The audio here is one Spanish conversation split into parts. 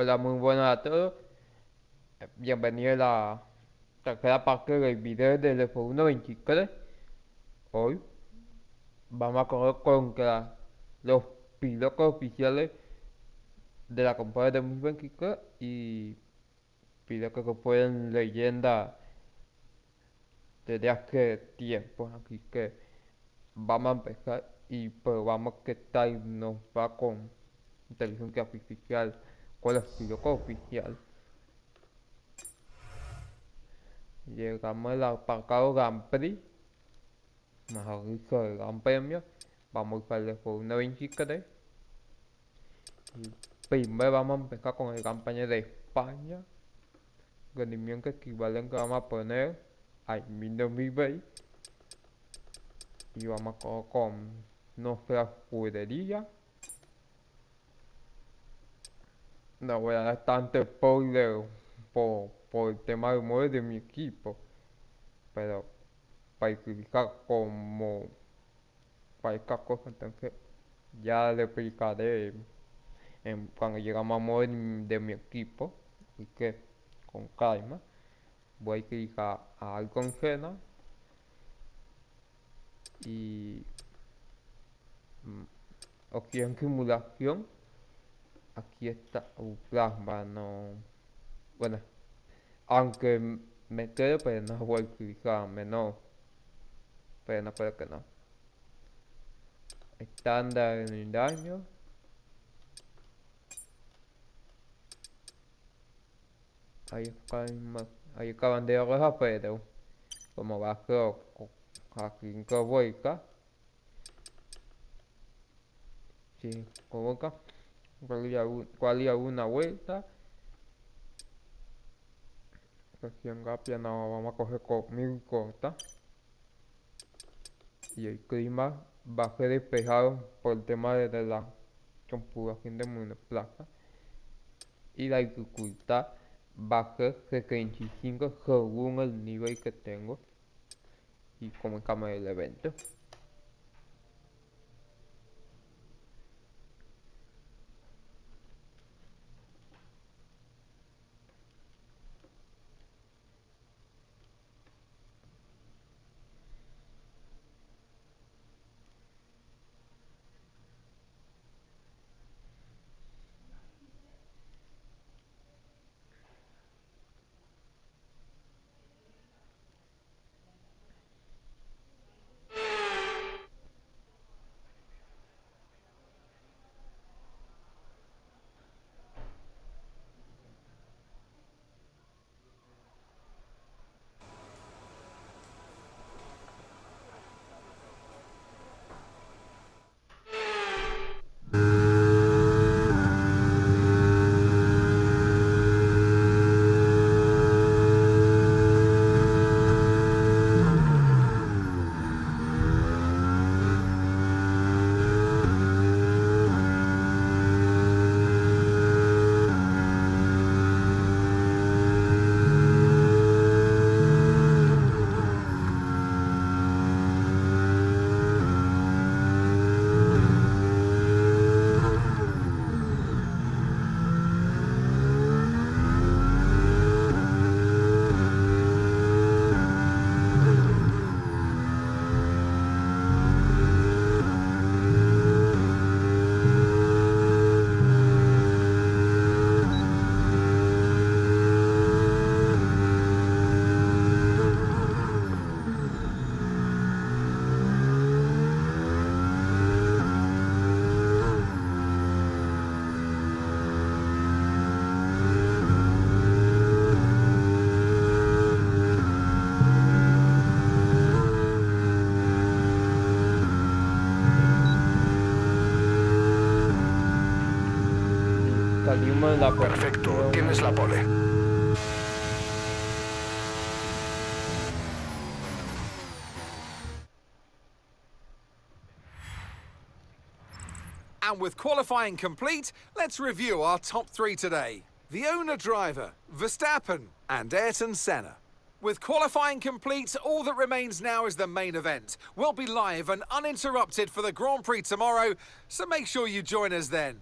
Hola, muy buenas a todos. Bienvenido a la tercera parte del video del F1 23. Hoy vamos a correr contra los pilotos oficiales de la campaña de 2023 y pilotos que fueron leyenda desde hace tiempo. Así que vamos a empezar y probamos qué tal nos va con inteligencia artificial con los pilotos oficiales. Llegamos al aparcado Grand Prix, mejor dicho, el Gran Premio. Vamos a usar el F1 23. Y primero vamos a empezar con el Gran Premio de España. Rendimiento equivalente que vamos a poner al 2020. Y vamos a correr con nuestra escudería. No voy a dar tanto spoiler por el tema de humor de mi equipo. Pero para utilizar como cualquier cosa, entonces ya le explicaré cuando llegamos a modo de mi equipo. Así que con calma voy a clicar a algo en cena y aquí en simulación, aquí está plasma, no, bueno, aunque me quede, pero no voy a clicar menor, pero no creo que no. Estándar en el daño. Ahí acaban de roja, pero como va a 5 vueltas, si coloca cual una vuelta, recién rápida no vamos a coger con 1000 corta y el clima va a ser despejado por el tema de la configuración de monoplaza y la dificultad va a ser 75 según el nivel que tengo y comenzamos el evento. Salimos en la Perfecto, posición. tienes la pole. And with qualifying complete, let's review our top three today. The owner driver, Verstappen and Ayrton Senna. With qualifying complete, all that remains now is the main event. We'll be live and uninterrupted for the Grand Prix tomorrow, so make sure you join us then.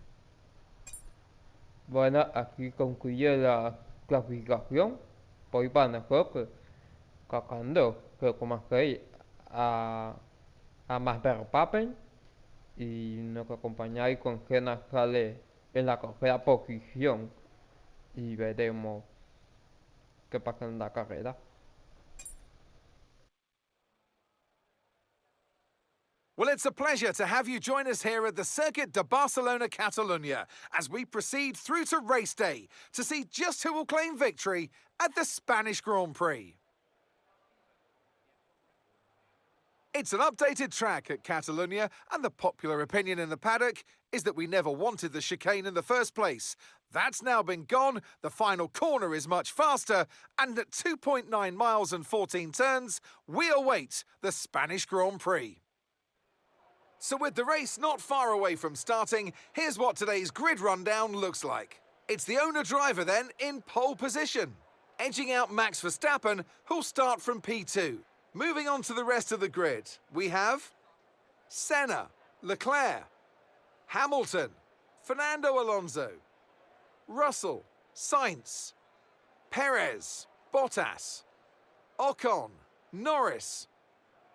Bueno, aquí concluye la clasificación. Voy para nosotros, cacando, que como que a más Verstappen y nos acompañáis con Gena sale en la tercera posición y veremos qué pasa en la carrera. Well, it's a pleasure to have you join us here at the Circuit de Barcelona Catalunya as we proceed through to race day to see just who will claim victory at the Spanish Grand Prix. It's an updated track at Catalunya, and the popular opinion in the paddock is that we never wanted the chicane in the first place. That's now been gone, the final corner is much faster, and at 2.9 miles and 14 turns, we await the Spanish Grand Prix. So with the race not far away from starting, here's what today's grid rundown looks like. It's the owner driver then in pole position, edging out Max Verstappen, who'll start from P2. Moving on to the rest of the grid, we have Senna, Leclerc, Hamilton, Fernando Alonso, Russell, Sainz, Perez, Bottas, Ocon, Norris,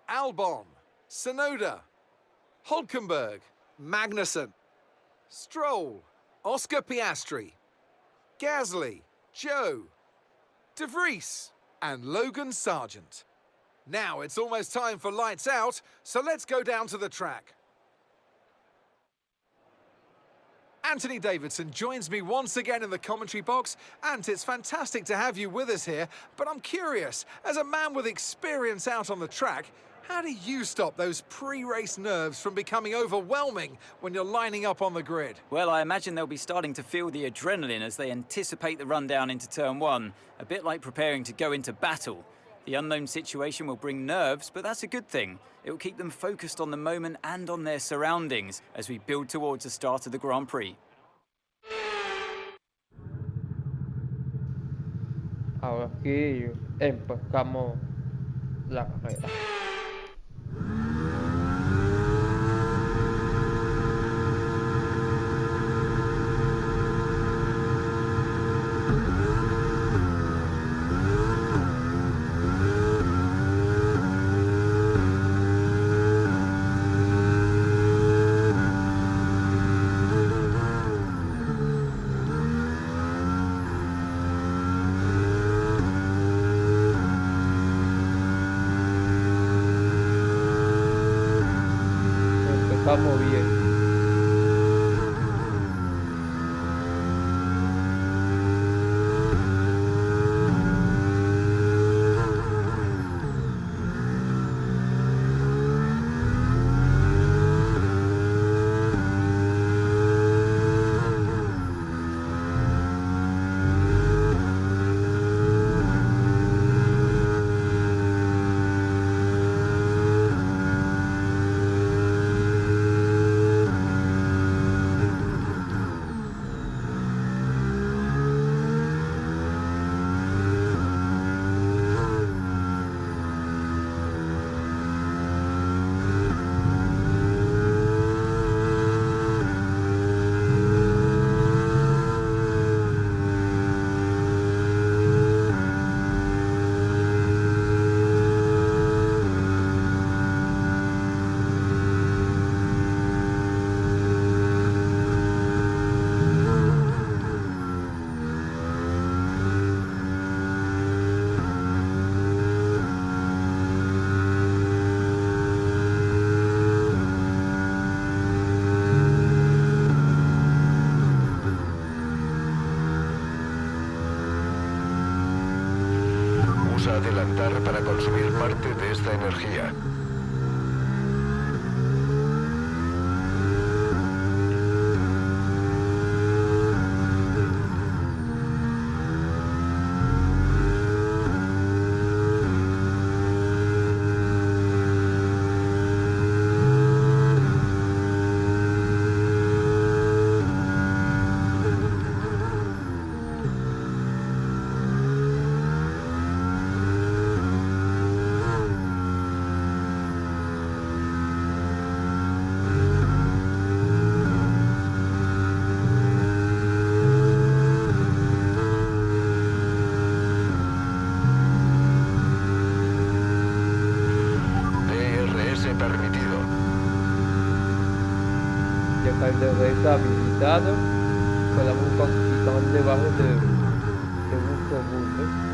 Albon, Tsunoda, Hulkenberg, Magnussen, Stroll, Oscar Piastri, Gasly, Joe, De Vries, and Logan Sargent. Now it's almost time for lights out, so let's go down to the track. Anthony Davidson joins me once again in the commentary box, and it's fantastic to have you with us here, but I'm curious, as a man with experience out on the track, how do you stop those pre-race nerves from becoming overwhelming when you're lining up on the grid? Well, I imagine they'll be starting to feel the adrenaline as they anticipate the rundown into turn one, a bit like preparing to go into battle. The unknown situation will bring nerves, but that's a good thing. It will keep them focused on the moment and on their surroundings as we build towards the start of the Grand Prix. Ahora sí empezamos la carrera. Empezamos bien. Usa adelantar para consumir parte de esta energía. de recta habilitado. Solamente con debajo de un segundo.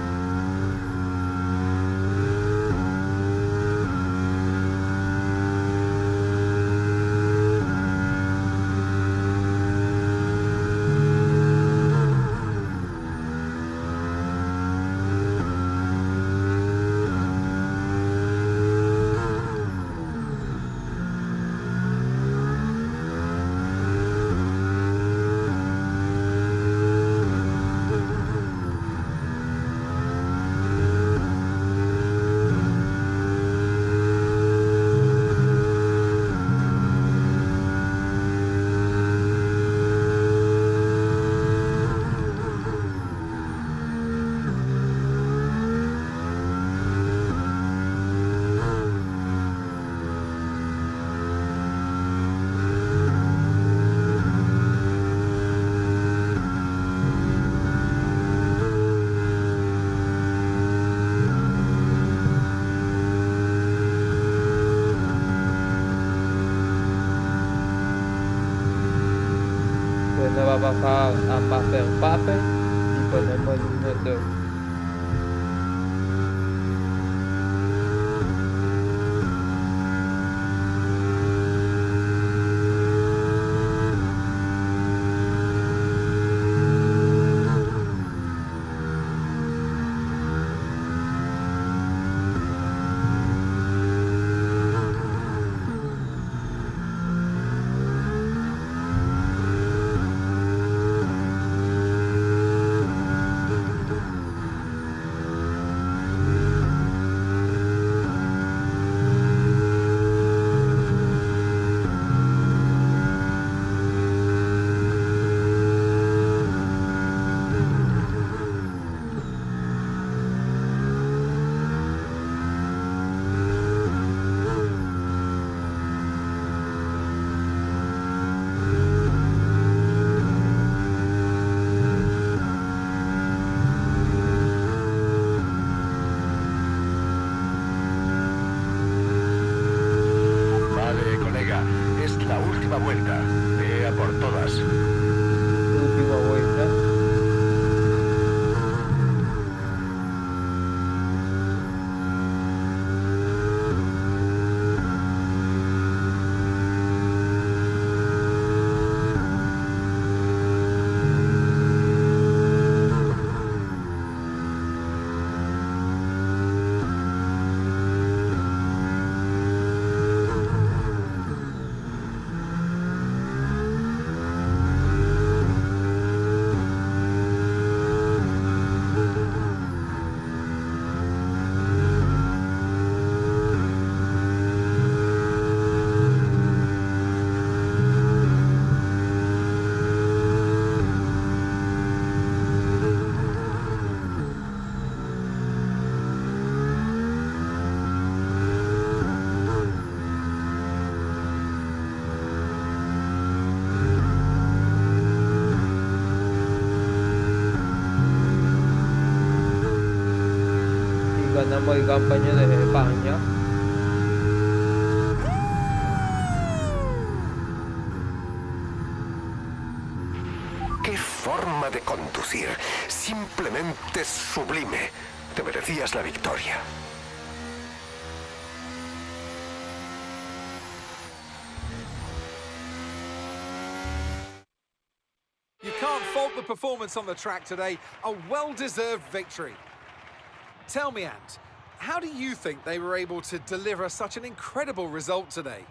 Pues no va a bajar a Master Pape y ponemos el 1-2. Vale, colega, es la última vuelta. Ve a por todas. Última vuelta. Ganamos el campaña de España. ¡Qué forma de conducir! Simplemente sublime. Te merecías la victoria. You can't fault the performance on the track today. A well-deserved victory. Tell me, Ant, how do you think they were able to deliver such an incredible result today?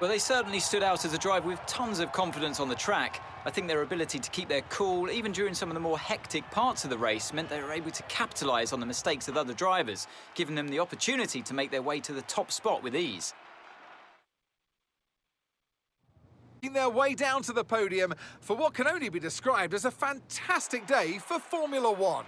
Well, they certainly stood out as a driver with tons of confidence on the track. I think their ability to keep their cool, even during some of the more hectic parts of the race, meant they were able to capitalise on the mistakes of other drivers, giving them the opportunity to make their way to the top spot with ease. Making their way down to the podium for what can only be described as a fantastic day for Formula One.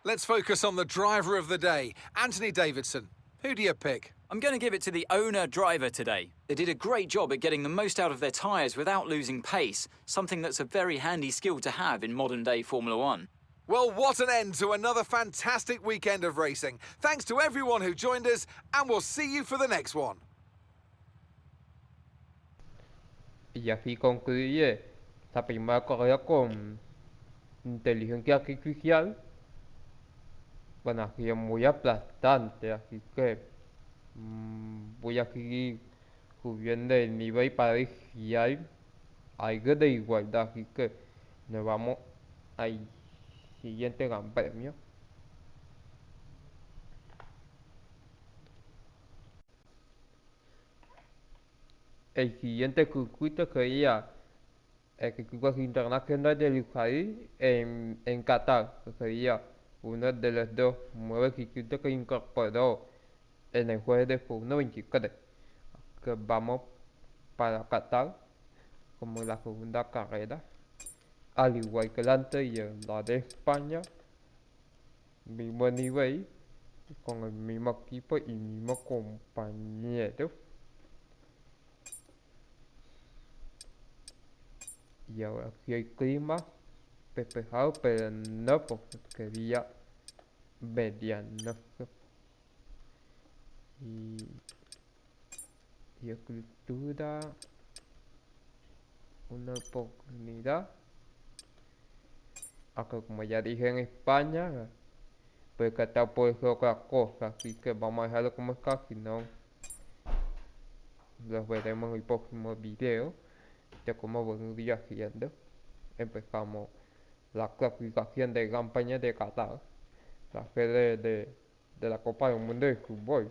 Let's focus on the driver of the day, Anthony Davidson. Who do you pick? I'm going to give it to the owner-driver today. They did a great job at getting the most out of their tyres without losing pace, something that's a very handy skill to have in modern-day Formula One. Well, what an end to another fantastic weekend of racing. Thanks to everyone who joined us, and we'll see you for the next one. Y así concluye la primera carrera con inteligencia artificial. Bueno, aquí es muy aplastante, así que voy a seguir subiendo el nivel para ver si hay algo de igualdad. Así que nos vamos al siguiente gran premio. El siguiente circuito sería el circuito internacional de Israel en Qatar, que sería uno de los dos nuevos circuitos que incorporó en el juego de Fórmula 23. Que vamos para Qatar como la segunda carrera, al igual que la anterior, la de España, mismo nivel, con el mismo equipo y mismo compañero. Y ahora aquí hay clima despejado, pero no porque quería mediano. Y escritura, una oportunidad. Aunque como ya dije en España, pues que está puede ser otra cosa, así que vamos a dejarlo como está, si no los veremos en el próximo video de cómo vamos a ir haciendo. Empezamos la clasificación de campaña de Qatar, la sede de la Copa del Mundo de Fútbol.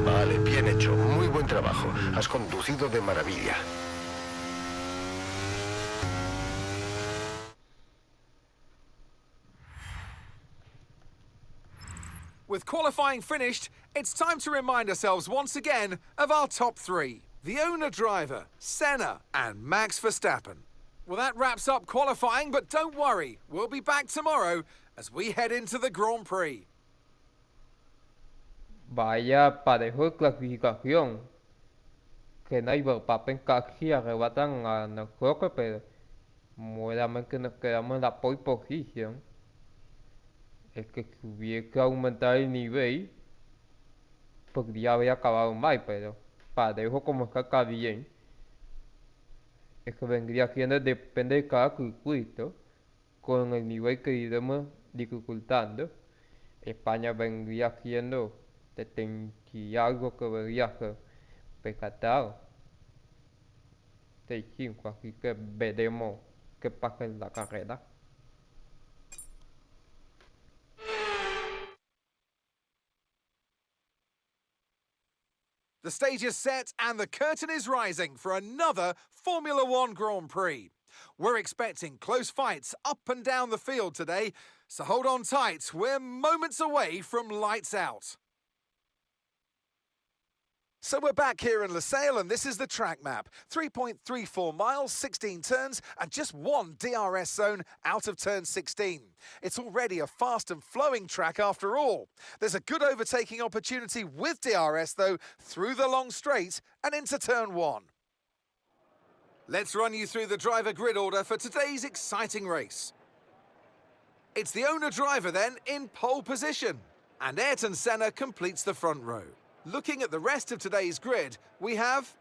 Vale, bien hecho. Muy buen trabajo. Has conducido de maravilla. With qualifying finished, it's time to remind ourselves once again of our top three. The owner-driver, Senna, and Max Verstappen. Well, that wraps up qualifying, but don't worry, we'll be back tomorrow as we head into the Grand Prix. Vaya parejo de clasificación. Que no hay Verstappen casi arrebatan a nosotros, pero mueramente nos quedamos en la pole position. Es que si hubiese aumentado el nivel, podría haber acabado mal, pero parejo como está acá bien. Eso vendría siendo, depende de cada circuito, con el nivel que iremos dificultando. España vendría siendo 70 y algo que vendría ser Qatar 65, así que veremos qué pasa en la carrera. The stage is set and the curtain is rising for another Formula One Grand Prix. We're expecting close fights up and down the field today, so hold on tight. We're moments away from lights out. So we're back here in Losail, and this is the track map. 3.34 miles, 16 turns, and just one DRS zone out of turn 16. It's already a fast and flowing track after all. There's a good overtaking opportunity with DRS, though, through the long straight and into turn 1. Let's run you through the driver grid order for today's exciting race. It's the owner driver then in pole position, and Ayrton Senna completes the front row. Looking at the rest of today's grid, we have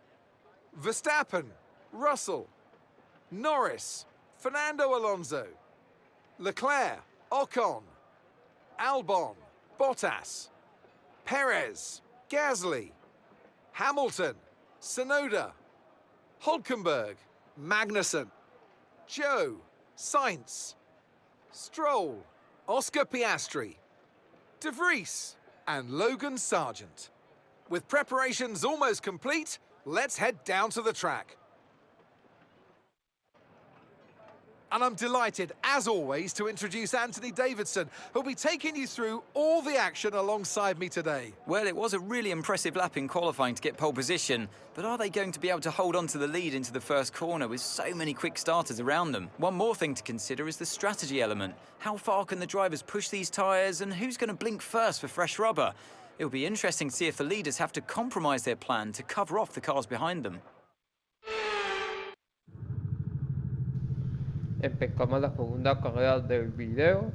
Verstappen, Russell, Norris, Fernando Alonso, Leclerc, Ocon, Albon, Bottas, Perez, Gasly, Hamilton, Tsunoda, Hulkenberg, Magnussen, Joe, Sainz, Stroll, Oscar Piastri, De Vries, and Logan Sargent. With preparations almost complete, let's head down to the track. And I'm delighted, as always, to introduce Anthony Davidson, who'll be taking you through all the action alongside me today. Well, it was a really impressive lap in qualifying to get pole position, but are they going to be able to hold on to the lead into the first corner with so many quick starters around them? One more thing to consider is the strategy element. How far can the drivers push these tyres, and who's going to blink first for fresh rubber? It'll be interesting to see if the leaders have to compromise their plan to cover off the cars behind them. Empezamos la segunda carrera del video.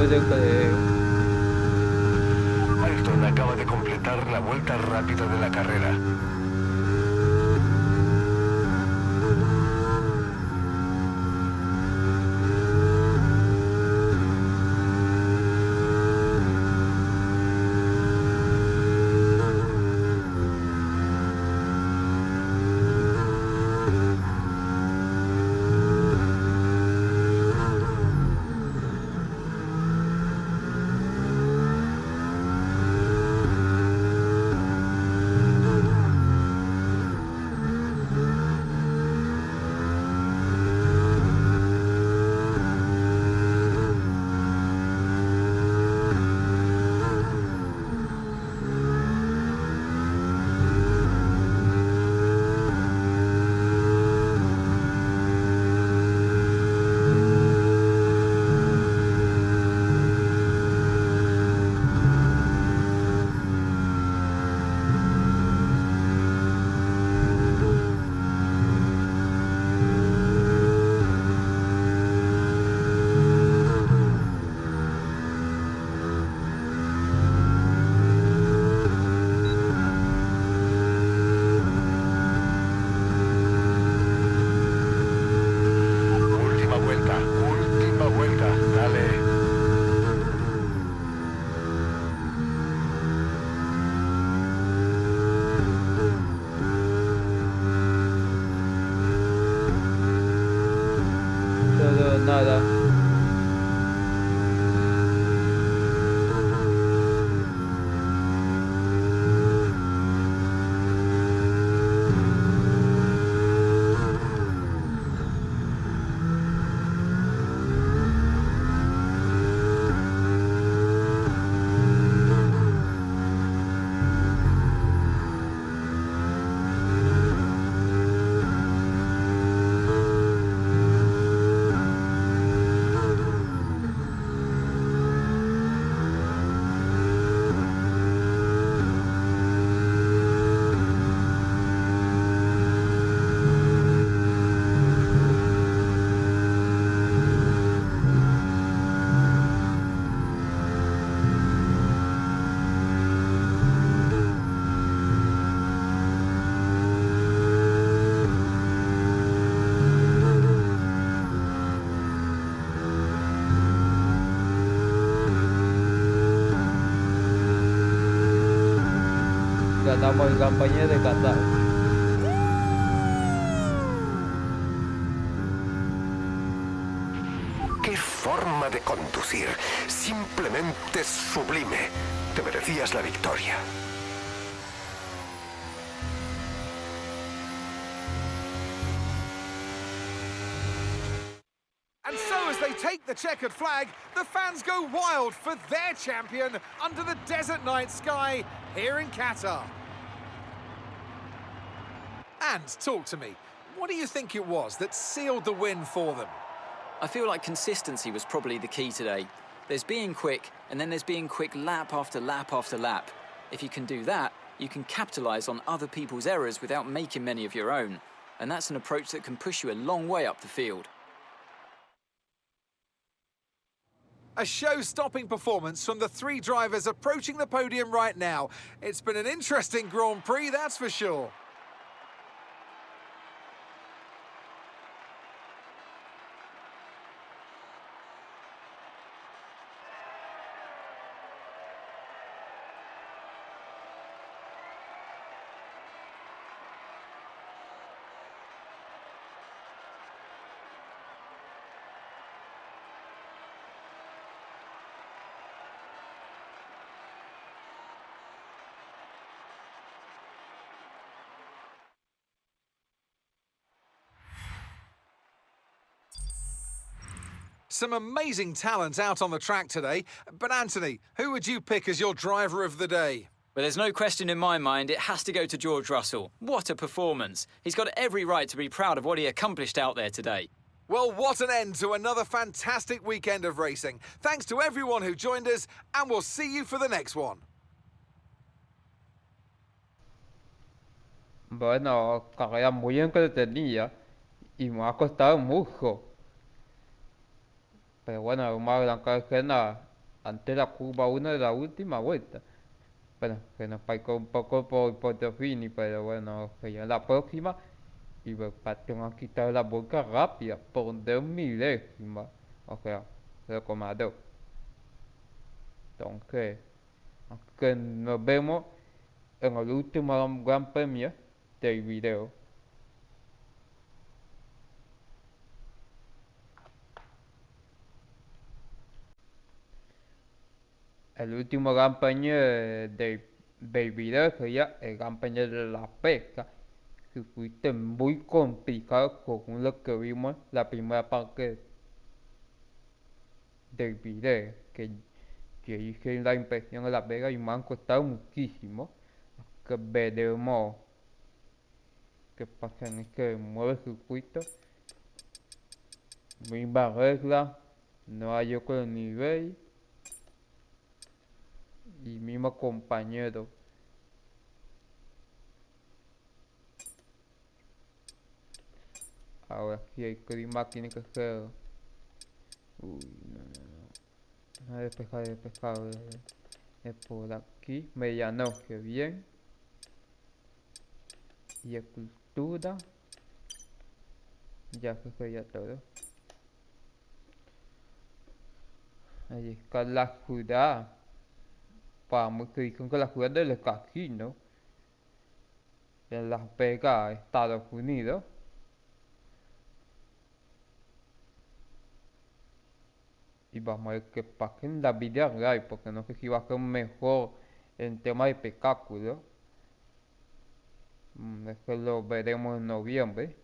le creo. Ayrton acaba de completar la vuelta rápida de la carrera. Última vuelta, dale. Todo nada. Ganamos el campaña de Qatar. ¡Qué forma de conducir! Simplemente sublime. Te merecías la victoria. And so as they take the checkered flag, the fans go wild for their champion under the desert night sky here in Qatar. And talk to me, what do you think it was that sealed the win for them? I feel like consistency was probably the key today. There's being quick, and then there's being quick lap after lap after lap. If you can do that, you can capitalise on other people's errors without making many of your own. And that's an approach that can push you a long way up the field. A show-stopping performance from the three drivers approaching the podium right now. It's been an interesting Grand Prix, that's for sure. Some amazing talent out on the track today. But Anthony, who would you pick as your driver of the day? Well, there's no question in my mind it has to go to George Russell. What a performance. He's got every right to be proud of what he accomplished out there today. Well, what an end to another fantastic weekend of racing. Thanks to everyone who joined us, and we'll see you for the next one. Bueno, carrera muy entretenida y me ha costado mucho. Pero bueno, vamos a arrancar que nada. antes de la curva 1 de la última vuelta. Bueno, que nos faltó un poco por Tofini, pero bueno, que ya en la próxima. Y Verstappen ha quitado la boca rápida por 2 milésimas. O sea, 0,2. Entonces, que nos vemos en el último gran premio del video. El último gran premio del video sería el gran premio de la pesca, que fuiste muy complicado según lo que vimos la primera parte del video, que hice la impresión de la Vega y me han costado muchísimo, que veremos qué pasa en este nuevo circuito. Misma regla, no hay otro nivel y mismo compañero. Ahora sí el clima tiene que ser. Uy, no, no, no. No he despejado, he despejado. Es por aquí. Medianoche, bien. Y escultura. Ya que sería todo. Ahí está la ciudad. Para muchos dicen que la ciudad del casino. En Las Vegas, Estados Unidos. Y vamos a ver qué pasa en la vida real, porque no sé si va a ser mejor en tema de espectáculo. Eso lo veremos en noviembre.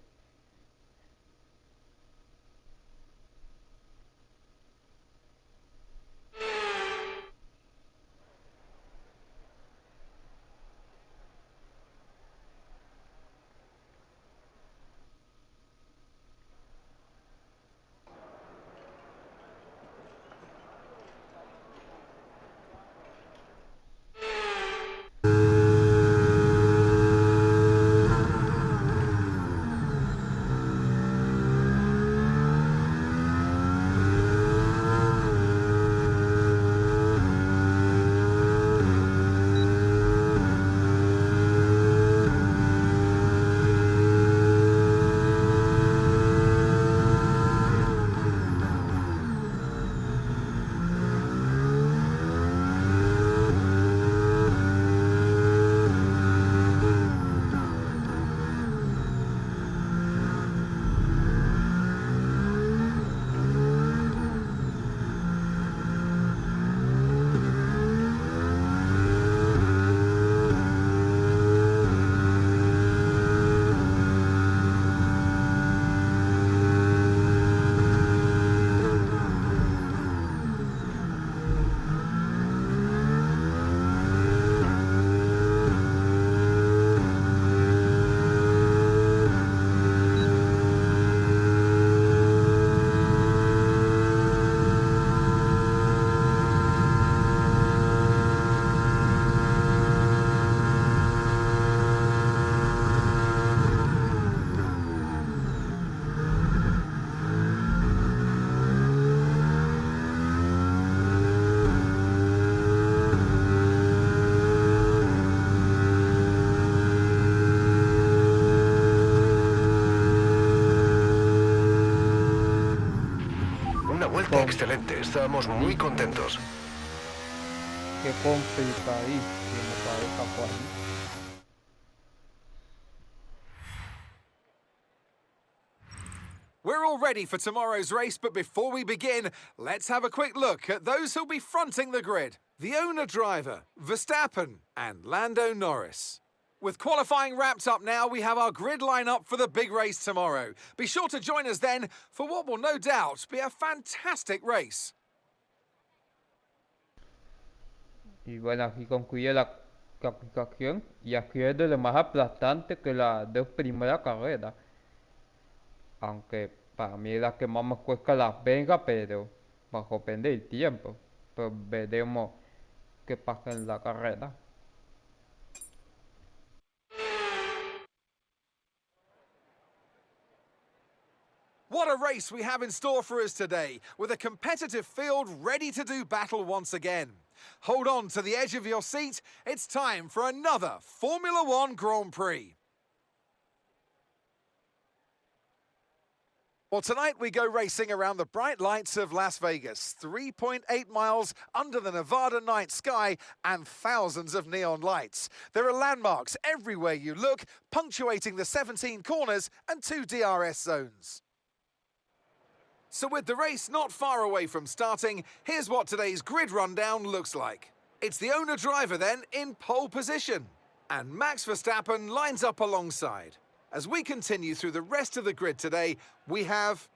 Una vuelta excelente, estábamos muy contentos. Qué complicadísimo para esta cual. We're all ready for tomorrow's race, but before we begin, let's have a quick look at those who'll be fronting the grid. The owner driver, Verstappen, and Lando Norris. With qualifying wrapped up now, we have our grid lineup for the big race tomorrow. Be sure to join us then for what will no doubt be a fantastic race. Y bueno, aquí concluye la clasificación y aquí es de lo más aplastante que las dos primeras carreras. Aunque para mí es la que más me cuesta Las Vegas, pero bajo depende del tiempo. Pero veremos qué pasa en la carrera. What a race we have in store for us today, with a competitive field ready to do battle once again. Hold on to the edge of your seat, it's time for another Formula One Grand Prix. Well, tonight we go racing around the bright lights of Las Vegas, 3.8 miles under the Nevada night sky and thousands of neon lights. There are landmarks everywhere you look, punctuating the 17 corners and 2 DRS zones. So with the race not far away from starting, here's what today's grid rundown looks like. It's the owner-driver then in pole position, and Max Verstappen lines up alongside. As we continue through the rest of the grid today, we have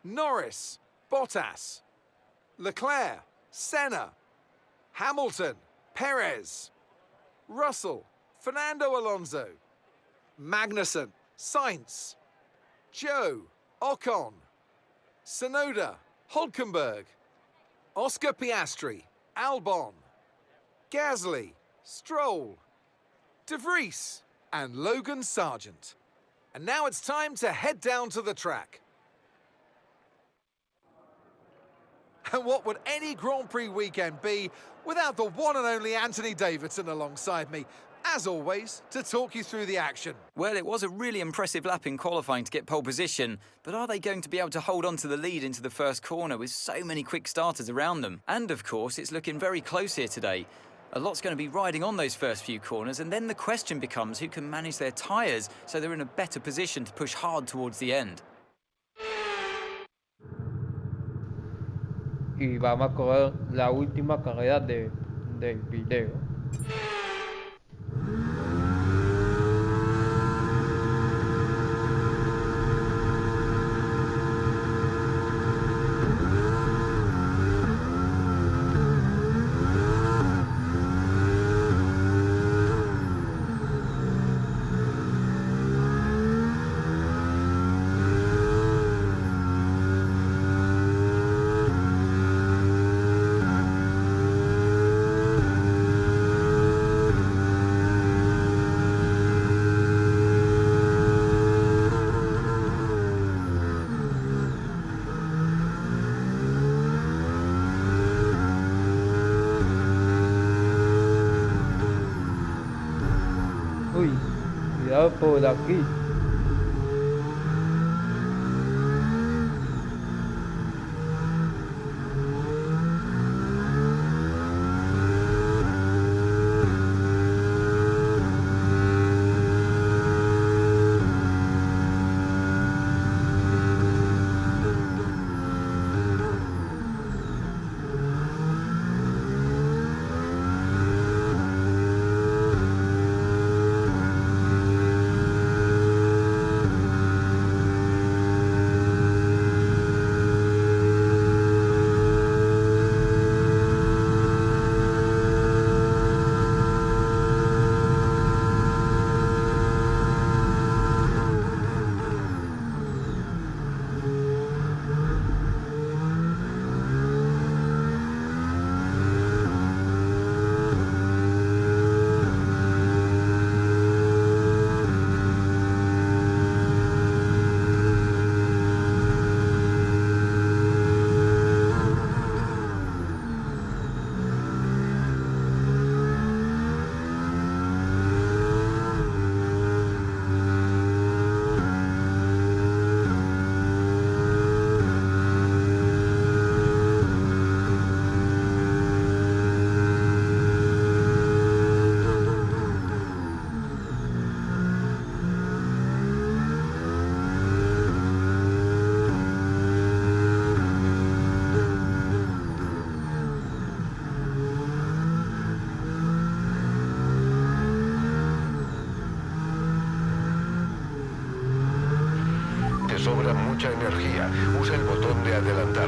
Norris, Bottas, Leclerc, Senna, Hamilton, Perez, Russell, Fernando Alonso, Magnussen, Sainz, Joe, Ocon, Tsunoda, Hülkenberg, Oscar Piastri, Albon, Gasly, Stroll, De Vries, and Logan Sargent. And now it's time to head down to the track. And what would any Grand Prix weekend be without the one and only Anthony Davidson alongside me, as always, to talk you through the action. Well, it was a really impressive lap in qualifying to get pole position, but are they going to be able to hold on to the lead into the first corner with so many quick starters around them? And of course, it's looking very close here today. A lot's going to be riding on those first few corners, and then the question becomes who can manage their tyres so they're in a better position to push hard towards the end. Y vamos a correr la última carrera del video. Uy, cuidado por aquí. Te sobra mucha energía. Usa el botón de adelantar.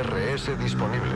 DRS disponible.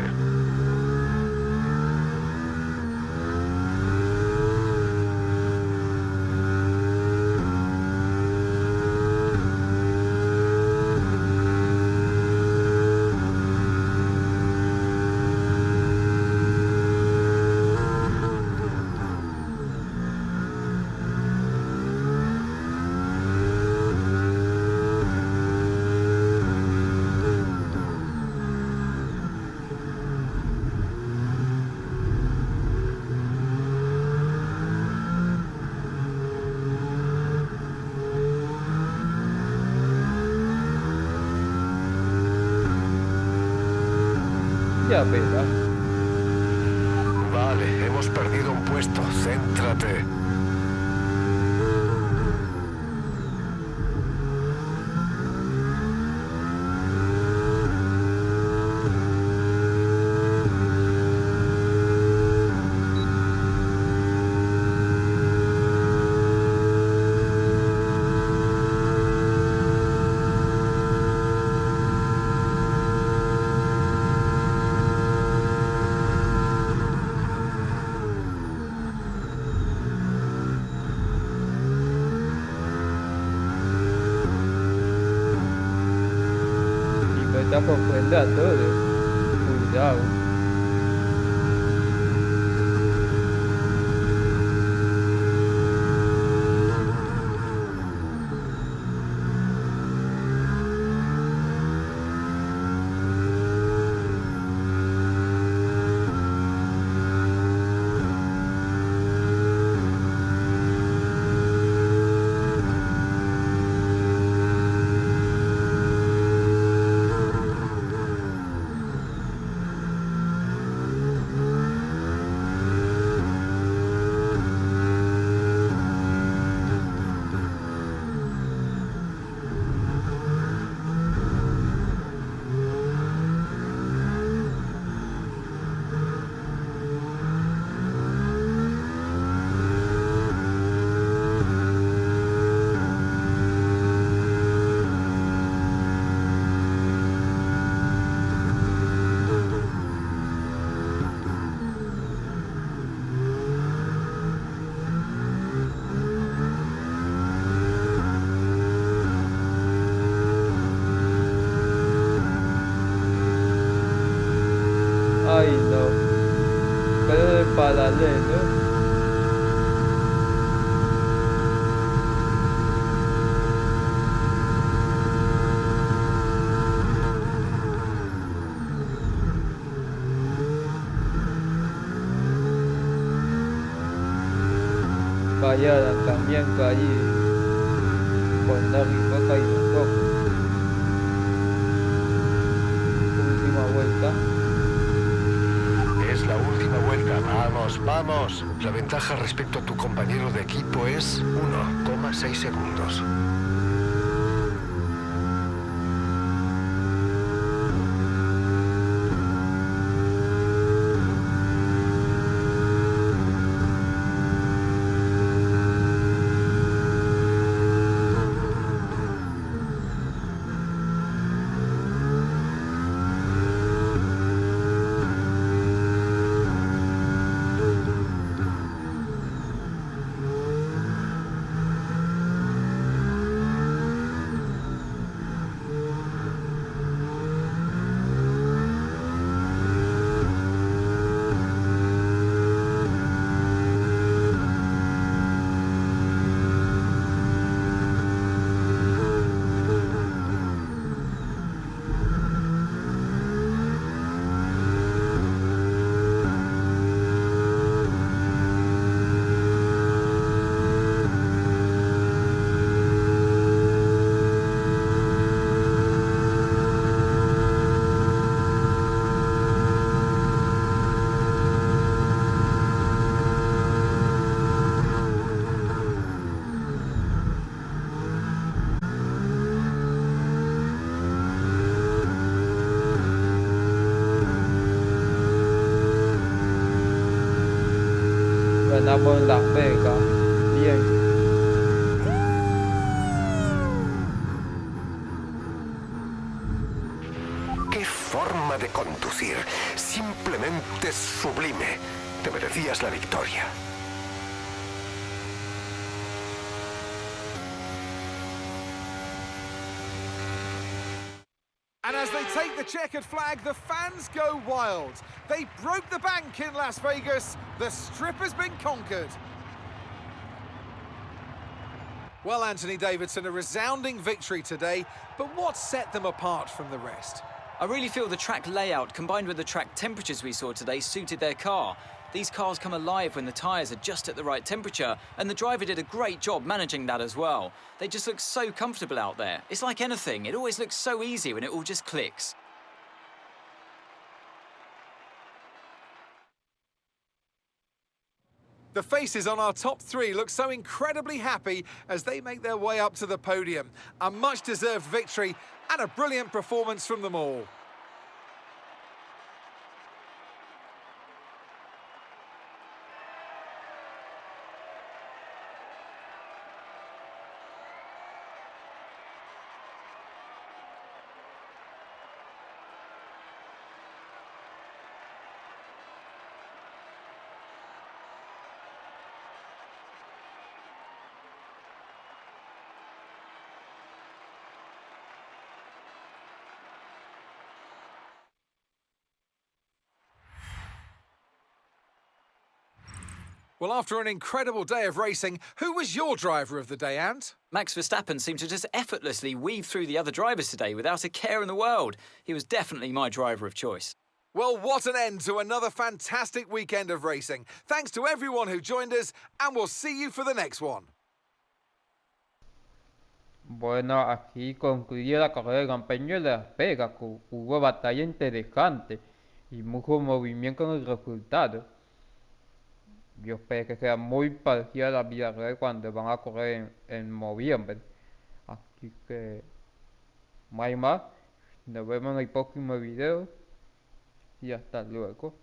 Ya verás. Vale, hemos perdido un puesto. Céntrate. Y me está confundiendo a todos. Cuidado. Ay no. Pero de paralelo. Vaya lanzamiento allí. Con Nari Boca y los Cocos. Última vuelta. Es la última vuelta. Vamos, vamos. La ventaja respecto a tu compañero de equipo es 1,6 segundos. Ganamos en Las Vegas. Bien. ¡Qué forma de conducir! Simplemente sublime. Te merecías la victoria. And as they take the checkered flag, the fans go wild. They broke the bank in Las Vegas. The strip has been conquered. Well, Anthony Davidson, a resounding victory today, but what set them apart from the rest? I really feel the track layout combined with the track temperatures we saw today suited their car. These cars come alive when the tyres are just at the right temperature, and the driver did a great job managing that as well. They just look so comfortable out there. It's like anything, it always looks so easy when it all just clicks. The faces on our top three look so incredibly happy as they make their way up to the podium. A much-deserved victory and a brilliant performance from them all. Well, after an incredible day of racing, who was your driver of the day, Ant? Max Verstappen seemed to just effortlessly weave through the other drivers today without a care in the world. He was definitely my driver of choice. Well, what an end to another fantastic weekend of racing. Thanks to everyone who joined us, and we'll see you for the next one. Bueno, aquí concluye la carrera del Gran Premio de Las Vegas, que hubo batalla interesante y mucho movimiento en el resultado. Yo espero que sea muy parecida a la vida real cuando van a correr en noviembre. Así que, no hay más. Nos vemos en el próximo video y hasta luego.